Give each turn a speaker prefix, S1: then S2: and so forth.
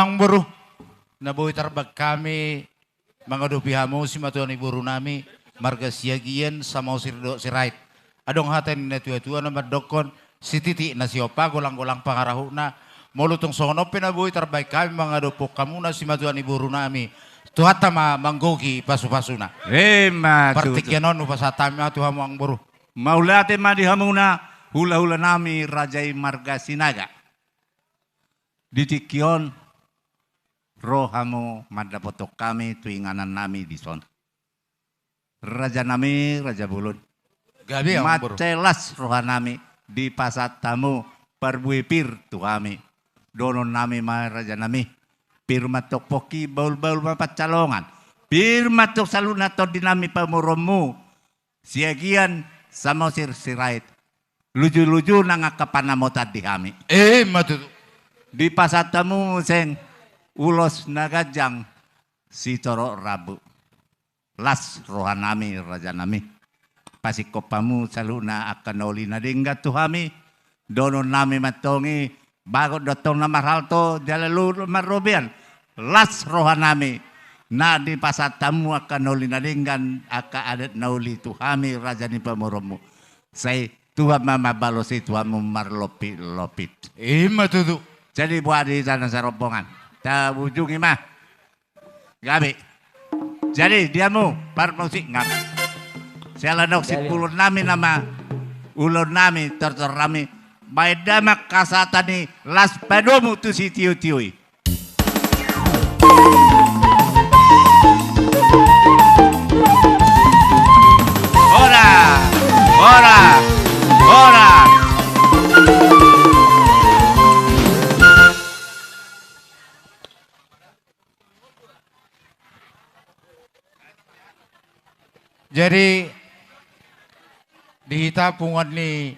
S1: Mang Buru, nabuhi tarbag kami, mga dupihamu si matuan iburu nami, marga siagian sama usirdo si right. Adong hatan na tuwa-tuwa na madokon, si titi na si opa, gulang-gulang pangarahu na, molutong sono pinabuhi tarbag kami, mga dupok kamuna si matuan iburu nami. Tuhata manggogi pasu-pasu na. Partikyanon upasatami Tuhan Mang Buru.
S2: Maulate madihamuna hula-hula nami Rajai Marga Sinaga. Ditikyon rohamu madapotok kami tuinganan nami di son. Raja nami Raja Bulun.
S1: Gabi Mang Buru.
S2: Matelas roha nami di pasat tamu perbuipir tuhami. Donon nami ma raja nami. Pirmatok poki baul-baul mapat calongan. Pirmatok salunato dinami pamuromu. Siagian sama sirait. Luju-luju nang kapanamota di kami.
S1: Matutu.
S2: Di pasatamu seng ulos nagajang si Toro Rabu. Las rohanami raja nami. Pasikopamu saluna akan oli nadingga tuhami. Donon nami matongi. Bago dotong na marhalto jalalu marobian. Las rohanami. Na di pasatamu akan oli nadinggan aka adat nauli tuhami raja ni pamoromu. Say Tuhan mama balosi Tuhan marlopit.
S1: Matutu.
S2: Jadi buat di sana serombongan. Ta ujungi mah. Gabi. Jadi diamu par musik ngap. Selanok si pulun nami nama ulun nami terterami. Baidama kasatani las padomu tu si tiu-tiui. Ora, ora, ora.
S1: Jadi dihita pungon ni